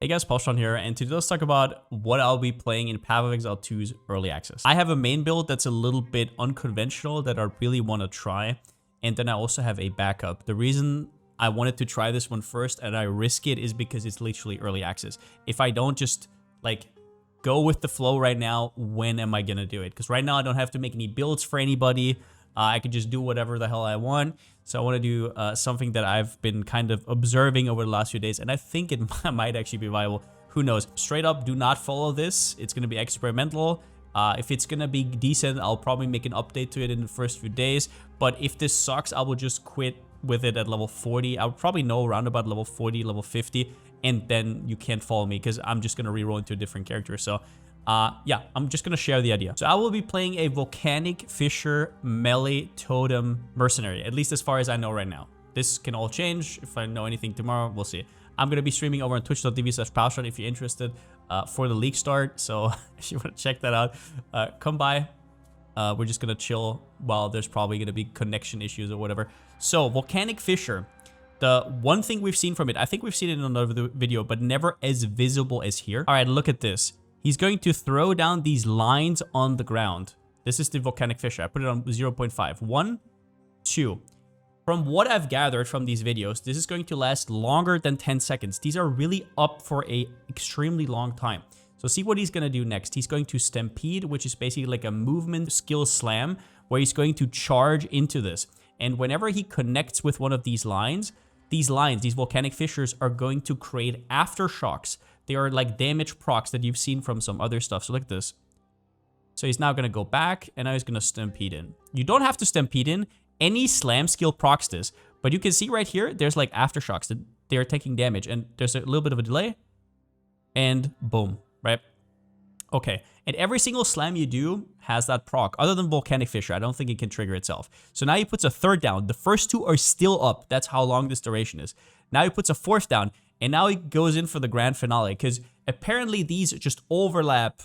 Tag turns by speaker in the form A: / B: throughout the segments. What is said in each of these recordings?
A: Hey guys, Palsteron here, and today let's talk about what I'll be playing in Path of Exile 2's Early Access. I have a main build that's a little bit unconventional that I really want to try, and then I also have a backup. The reason I wanted to try this one first and I risk it is because it's literally Early Access. If I don't just, like, go with the flow right now, when am I going to do it? Because right now I don't have to make any builds for anybody. I can just do whatever the hell I want. So I want to do something that I've been kind of observing over the last few days, and I think it might actually be viable. Who knows? Straight up, do not follow this. It's going to be experimental. If it's going to be decent, I'll probably make an update to it in the first few days. But if this sucks, I will just quit with it at level 40. I would probably know around about level 40, level 50, and then you can't follow me because I'm just going to reroll into a different character. So yeah, I'm just going to share the idea. So I will be playing a Volcanic, Fissure, Melee, Totem, Mercenary, at least as far as I know right now. This can all change. If I know anything tomorrow, we'll see. I'm going to be streaming over on twitch.tv/Palsteron if you're interested for the league start. So if you want to check that out, come by. We're just going to chill while there's probably going to be connection issues or whatever. So Volcanic Fissure. The one thing we've seen from it, I think we've seen it in another video, but never as visible as here. All right, look at this. He's going to throw down these lines on the ground. This is the Volcanic Fissure. I put it on 0.5. 1, 2. From what I've gathered from these videos, this is going to last longer than 10 seconds. These are really up for a extremely long time. So see what he's going to do next. He's going to Stampede, which is basically like a movement skill slam, where he's going to charge into this. And whenever he connects with one of these Volcanic Fissures are going to create aftershocks. They are like damage procs that you've seen from some other stuff. So look at this. So he's now going to go back, and now he's going to Stampede in. You don't have to Stampede in. Any slam skill procs this. But you can see right here, there's like aftershocks that they're taking damage. And there's a little bit of a delay. And boom, right? Okay. And every single slam you do has that proc. Other than Volcanic Fissure, I don't think it can trigger itself. So now he puts a third down. The first two are still up. That's how long this duration is. Now he puts a fourth down. And now he goes in for the grand finale, because apparently these just overlap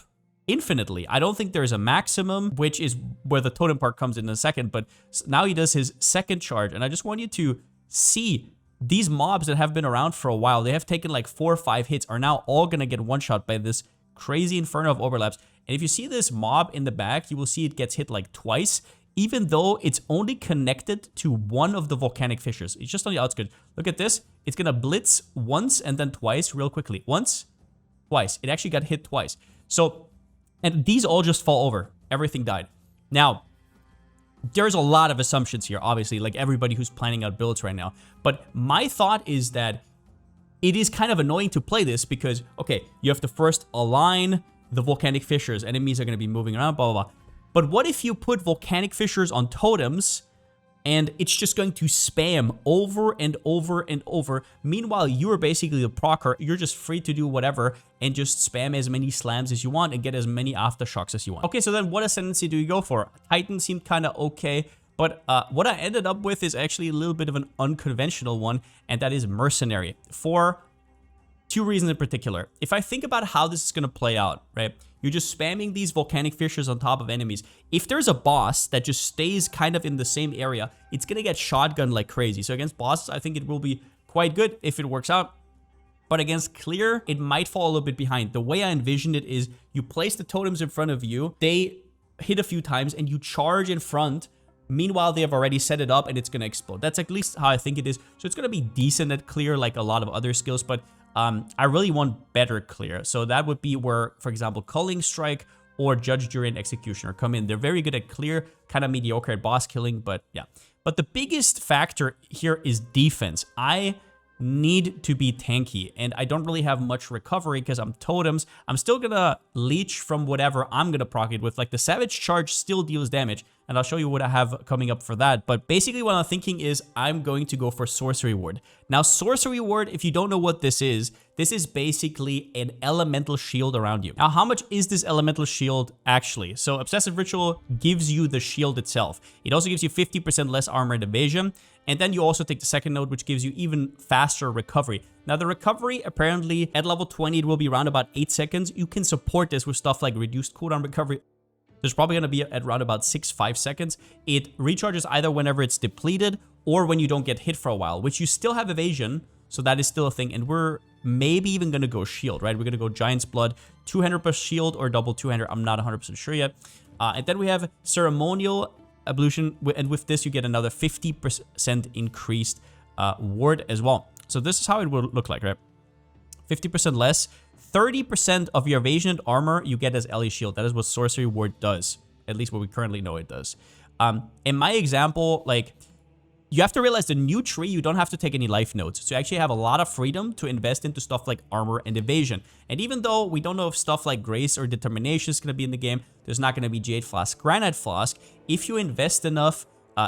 A: infinitely. I don't think there's a maximum, which is where the totem part comes in a second. But now he does his second charge. And I just want you to see these mobs that have been around for a while. They have taken like 4 or 5 hits, are now all going to get one-shot by this crazy inferno of overlaps. And if you see this mob in the back, you will see it gets hit like twice, even though it's only connected to one of the Volcanic Fissures. It's just on the outskirts. Look at this. It's going to blitz once and then twice real quickly. Once, twice. It actually got hit twice. So, and these all just fall over. Everything died. Now, there's a lot of assumptions here, obviously, like everybody who's planning out builds right now. But my thought is that it is kind of annoying to play this because, okay, you have to first align the Volcanic Fissures. Enemies are going to be moving around, blah, blah, blah. But what if you put Volcanic Fissures on totems and it's just going to spam over and over and over? Meanwhile, you're basically the procer. You're just free to do whatever and just spam as many slams as you want and get as many aftershocks as you want. Okay, so then what ascendancy do you go for? Titan seemed kind of okay. But what I ended up with is actually a little bit of an unconventional one, and that is Mercenary, for 2 reasons in particular. If I think about how this is going to play out, right? You're just spamming these Volcanic Fissures on top of enemies. If there's a boss that just stays kind of in the same area, it's going to get shotgunned like crazy. So against bosses, I think it will be quite good if it works out. But against clear, it might fall a little bit behind. The way I envisioned it is you place the totems in front of you, they hit a few times, and you charge in front. Meanwhile, they have already set it up, and it's going to explode. That's at least how I think it is. So it's going to be decent at clear, like a lot of other skills, but I really want better clear. So that would be where, for example, Culling Strike or Judge, Jury, and Executioner come in. They're very good at clear, kind of mediocre at boss killing, but yeah. But the biggest factor here is defense. I need to be tanky, and I don't really have much recovery because I'm totems. I'm still gonna leech from whatever I'm gonna proc it with. Like the Savage Charge still deals damage, and I'll show you what I have coming up for that. But basically what I'm thinking is I'm going to go for Sorcery Ward. Now, Sorcery Ward, if you don't know what this is basically an elemental shield around you. Now, how much is this elemental shield actually? So Obsessive Ritual gives you the shield itself. It also gives you 50% less armor and evasion. And then you also take the second node, which gives you even faster recovery. Now, the recovery, apparently, at level 20, it will be around about 8 seconds. You can support this with stuff like reduced cooldown recovery. There's probably going to be at around about 5 seconds. It recharges either whenever it's depleted or when you don't get hit for a while, which you still have evasion. So that is still a thing. And we're maybe even going to go shield, right? We're going to go Giant's Blood, 200 plus shield or double 200. I'm not 100% sure yet. And then we have Ceremonial Ablution. And with this, you get another 50% increased ward as well. So this is how it will look like, right? 50% less. 30% of your evasion and armor you get as Ellie Shield. That is what Sorcery Ward does. At least what we currently know it does. In my example, like, you have to realize the new tree, you don't have to take any life nodes. So you actually have a lot of freedom to invest into stuff like armor and evasion. And even though we don't know if stuff like Grace or Determination is going to be in the game, there's not going to be Jade Flask, Granite Flask. If you invest enough,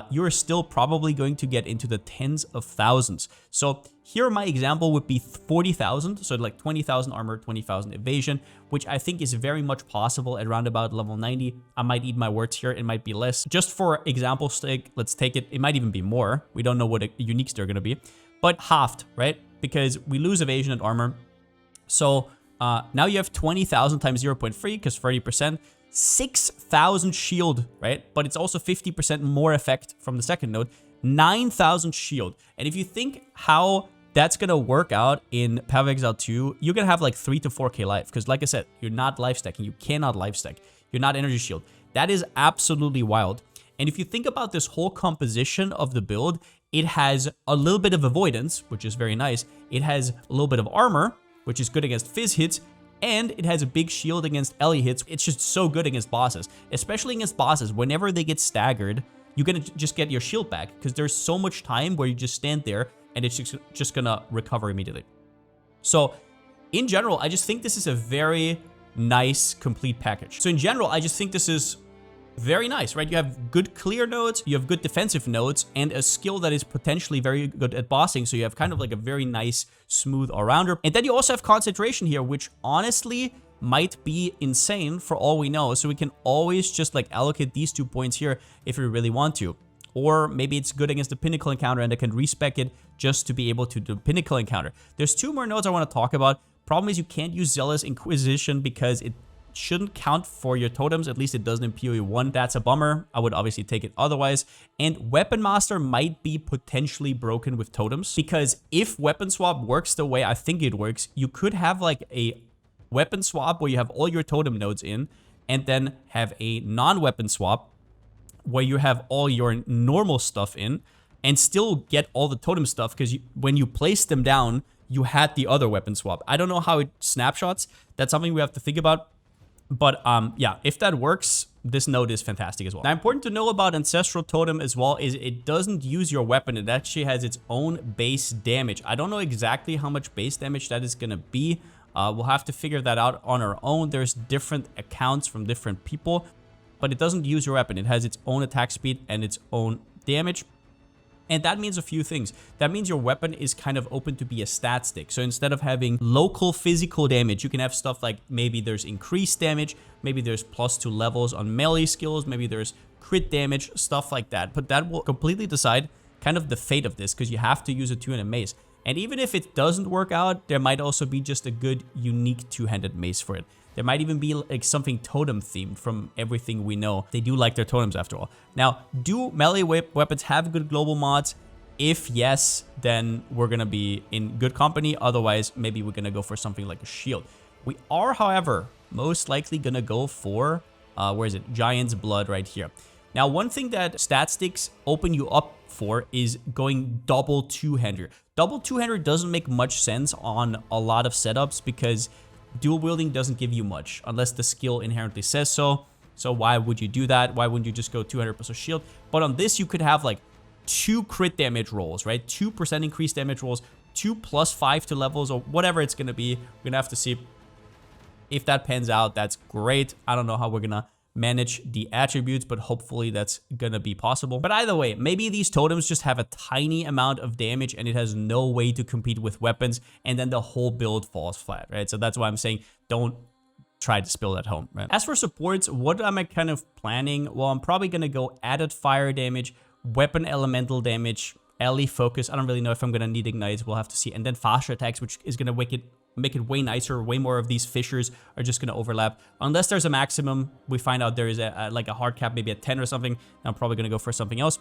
A: you're still probably going to get into the tens of thousands. So here my example would be 40,000. So like 20,000 armor, 20,000 evasion, which I think is very much possible at around about level 90. I might eat my words here. It might be less. Just for example's sake, let's take it. It might even be more. We don't know what uniques they're going to be, but halved, right? Because we lose evasion and armor. So now you have 20,000 times 0.3 because 30%. 6,000 shield, right? But it's also 50% more effect from the second node. 9,000 shield. And if you think how that's going to work out in Path of Exile 2, you're going to have like 3 to 4k life. Because like I said, you're not life stacking. You cannot life stack. You're not energy shield. That is absolutely wild. And if you think about this whole composition of the build, it has a little bit of avoidance, which is very nice. It has a little bit of armor, which is good against fizz hits. And it has a big shield against Ellie hits. It's just so good against bosses, especially against bosses. Whenever they get staggered, you're going to just get your shield back because there's so much time where you just stand there and it's just going to recover immediately. So in general, I just think this is a very nice complete package. So in general, I just think this is very nice, right? You have good clear nodes, you have good defensive nodes, and a skill that is potentially very good at bossing. So you have kind of like a very nice, smooth all-rounder. And then you also have concentration here, which honestly might be insane for all we know. So we can always just like allocate these 2 points here if we really want to. Or maybe it's good against the Pinnacle encounter and I can respec it just to be able to do Pinnacle encounter. There's 2 more nodes I want to talk about. Problem is you can't use Zealous Inquisition because it shouldn't count for your totems. At least it doesn't in PoE 1. That's a bummer. I would obviously take it otherwise. And Weapon Master might be potentially broken with totems because if weapon swap works the way I think it works, you could have like a weapon swap where you have all your totem nodes in and then have a non-weapon swap where you have all your normal stuff in and still get all the totem stuff because when you place them down, you had the other weapon swap. I don't know how it snapshots. That's something we have to think about. But yeah, if that works, this node is fantastic as well. Now, important to know about Ancestral Totem as well is it doesn't use your weapon. It actually has its own base damage. I don't know exactly how much base damage that is going to be. We'll have to figure that out on our own. There's different accounts from different people, but it doesn't use your weapon. It has its own attack speed and its own damage. And that means a few things. That means your weapon is kind of open to be a stat stick. So instead of having local physical damage, you can have stuff like maybe there's increased damage, maybe there's +2 levels on melee skills, maybe there's crit damage, stuff like that. But that will completely decide kind of the fate of this because you have to use a two-handed mace. And even if it doesn't work out, there might also be just a good, unique two-handed mace for it. There might even be like something totem themed from everything we know. They do like their totems after all. Now, do melee weapons have good global mods? If yes, then we're going to be in good company. Otherwise, maybe we're going to go for something like a shield. We are, however, most likely going to go for, where is it? Giant's Blood right here. Now, one thing that stat sticks open you up for is going double two-hander. Double two-hander doesn't make much sense on a lot of setups because dual wielding doesn't give you much unless the skill inherently says so. So why would you do that? Why wouldn't you just go 200 plus a shield? But on this, you could have like 2 crit damage rolls, right? 2% increased damage rolls, 2 plus 5 to levels or whatever it's going to be. We're going to have to see if that pans out. That's great. I don't know how we're going to manage the attributes, but hopefully that's gonna be possible. But either way, maybe these totems just have a tiny amount of damage and it has no way to compete with weapons, and then the whole build falls flat, right? So that's why I'm saying don't try to spill at home, right? As for supports, what am I kind of planning? Well, I'm probably gonna go added fire damage, weapon elemental damage, Ellie focus. I don't really know if I'm gonna need ignites. We'll have to see. And then faster attacks, which is gonna make it way nicer. Way more of these fissures are just gonna overlap. Unless there's a maximum, we find out there is like a hard cap, maybe a 10 or something. I'm probably gonna go for something else.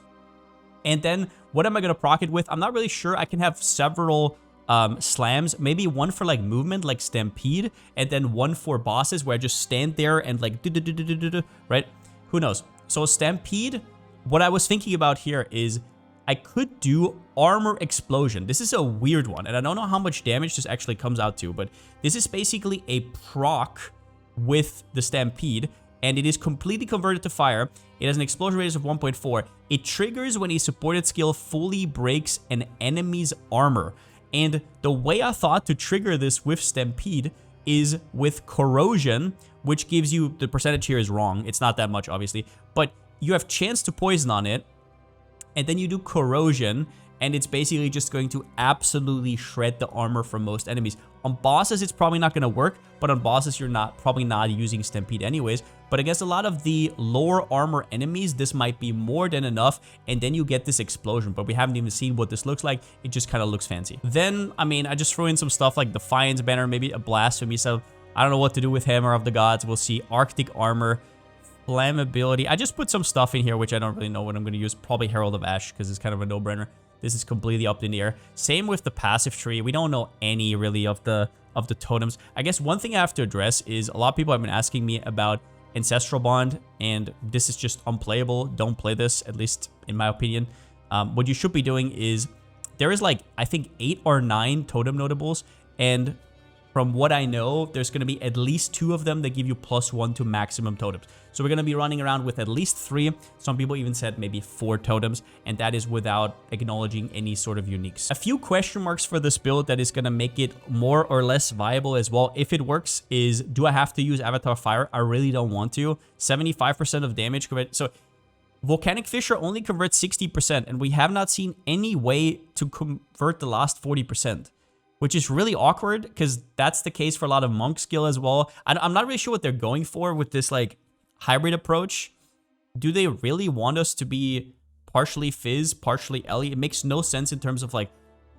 A: And then what am I gonna proc it with? I'm not really sure. I can have several slams, maybe one for like movement like Stampede, and then one for bosses where I just stand there and like right? Who knows? So Stampede, what I was thinking about here is I could do Armor Explosion. This is a weird one, and I don't know how much damage this actually comes out to, but this is basically a proc with the Stampede, and it is completely converted to fire. It has an explosion radius of 1.4. It triggers when a supported skill fully breaks an enemy's armor. And the way I thought to trigger this with Stampede is with Corrosion, which gives you, the percentage here is wrong. It's not that much, obviously, but you have chance to poison on it, and then you do Corrosion, and it's basically just going to absolutely shred the armor from most enemies. On bosses, it's probably not going to work, but on bosses, you're probably not using Stampede anyways. But against a lot of the lower armor enemies, this might be more than enough, and then you get this explosion. But we haven't even seen what this looks like. It just kind of looks fancy. Then, I mean, I just threw in some stuff like Defiance Banner, maybe a Blasphemy. So I don't know what to do with Hammer of the Gods. We'll see. Arctic Armor, Flammability. I just put some stuff in here, which I don't really know what I'm going to use. Probably Herald of Ash, because it's kind of a no-brainer. This is completely up in the air. Same with the passive tree. We don't know any really of the totems. I guess one thing I have to address is a lot of people have been asking me about Ancestral Bond, and this is just unplayable. Don't play this, at least in my opinion. What you should be doing is, there is like, I think 8 or 9 totem notables, and from what I know, there's going to be at least 2 of them that give you +1 to maximum totems. So we're going to be running around with at least 3. Some people even said maybe 4 totems, and that is without acknowledging any sort of uniques. A few question marks for this build that is going to make it more or less viable as well, if it works, is do I have to use Avatar Fire? I really don't want to. 75% of damage. So Volcanic Fissure only converts 60%, and we have not seen any way to convert the last 40%. Which is really awkward, because that's the case for a lot of monk skill as well. I'm not really sure what they're going for with this like hybrid approach. Do they really want us to be partially Fizz, partially Ellie? It makes no sense in terms of like,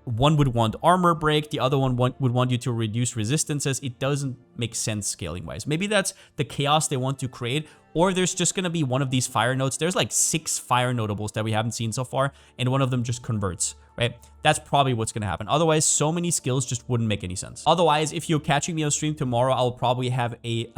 A: one would want armor break, the other one would want you to reduce resistances. It doesn't make sense scaling wise. Maybe that's the chaos they want to create, or there's just going to be one of these fire notes. There's like 6 fire notables that we haven't seen so far, and one of them just converts, right? That's probably what's going to happen. Otherwise, so many skills just wouldn't make any sense. Otherwise, if you're catching me on stream tomorrow, I'll probably have a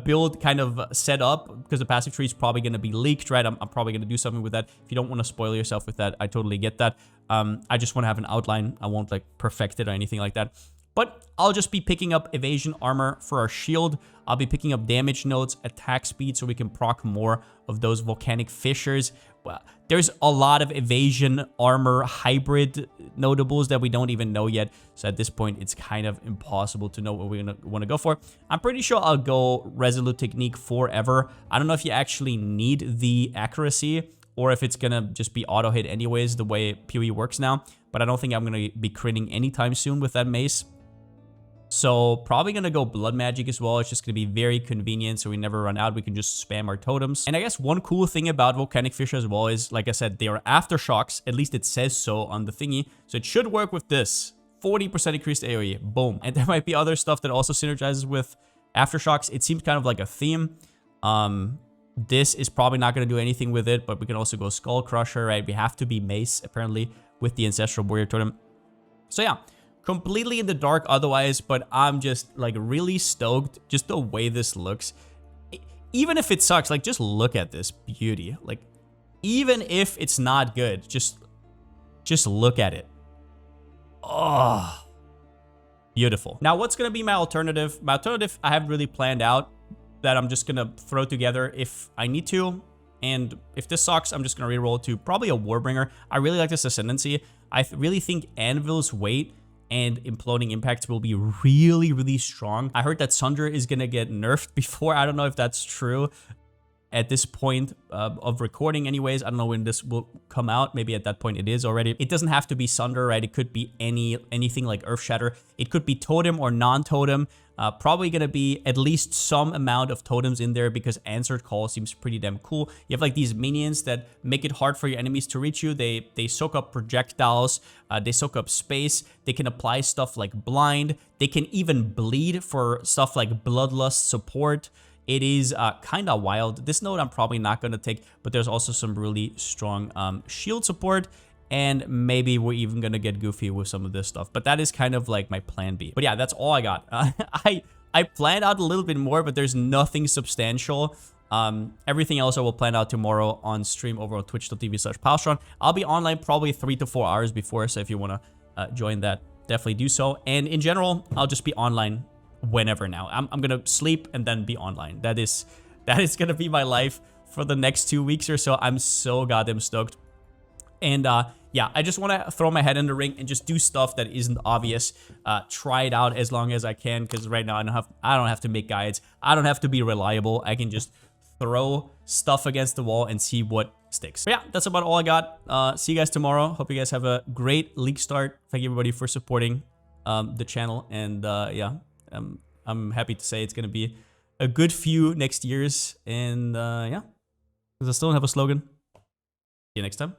A: build kind of set up, because the passive tree is probably going to be leaked, right? I'm probably going to do something with that. If you don't want to spoil yourself with that, I totally get that. I just want to have an outline. I won't like perfect it or anything like that. But I'll just be picking up evasion armor for our shield. I'll be picking up damage nodes, attack speed, so we can proc more of those volcanic fissures. Well, there's a lot of evasion armor hybrid notables that we don't even know yet. So at this point, it's kind of impossible to know what we're going to want to go for. I'm pretty sure I'll go Resolute Technique forever. I don't know if you actually need the accuracy, or if it's going to just be auto hit anyways, the way PoE works now. But I don't think I'm going to be critting anytime soon with that mace. So probably going to go Blood Magic as well. It's just going to be very convenient, so we never run out. We can just spam our totems. And I guess one cool thing about Volcanic Fissure as well is, like I said, they are aftershocks. At least it says so on the thingy. So it should work with this. 40% increased AoE. Boom. And there might be other stuff that also synergizes with aftershocks. It seems kind of like a theme. This is probably not going to do anything with it, but we can also go Skull Crusher, right? We have to be Mace, apparently, with the Ancestral Warrior Totem. So yeah, completely in the dark otherwise, but I'm just like really stoked just the way this looks. Even if it sucks, like just look at this beauty. Like even if it's not good, just look at it. Oh, beautiful. Now what's going to be my alternative? My alternative I haven't really planned out, that I'm just going to throw together if I need to. And if this sucks, I'm just going to reroll to probably a Warbringer. I really like this Ascendancy. I really think Anvil's weight and Imploding Impact will be really, really strong. I heard that Sunder is going to get nerfed before. I don't know if that's true at this point of recording anyways. I don't know when this will come out. Maybe at that point it is already. It doesn't have to be Sunder, right? It could be anything like Earth Shatter. It could be Totem or non-Totem. Probably going to be at least some amount of totems in there, because Answered Call seems pretty damn cool. You have like these minions that make it hard for your enemies to reach you. They soak up projectiles. They soak up space. They can apply stuff like Blind. They can even bleed for stuff like Bloodlust support. It is kind of wild. This node I'm probably not going to take, but there's also some really strong shield support. And maybe we're even gonna get goofy with some of this stuff. But that is kind of like my plan B. But yeah, that's all I got. I planned out a little bit more, but there's nothing substantial. Everything else I will plan out tomorrow on stream over on twitch.tv/Palsteron. I'll be online probably 3 to 4 hours before, so if you want to join that, definitely do so. And in general, I'll just be online whenever now. I'm gonna sleep and then be online. That is gonna be my life for the next 2 weeks or so. I'm so goddamn stoked. And yeah, I just want to throw my head in the ring and just do stuff that isn't obvious. Try it out as long as I can, because right now I don't have to make guides. I don't have to be reliable. I can just throw stuff against the wall and see what sticks. But yeah, that's about all I got. See you guys tomorrow. Hope you guys have a great league start. Thank you everybody for supporting the channel. And yeah, I'm happy to say it's gonna be a good few next years. And yeah, because I still don't have a slogan. See you next time.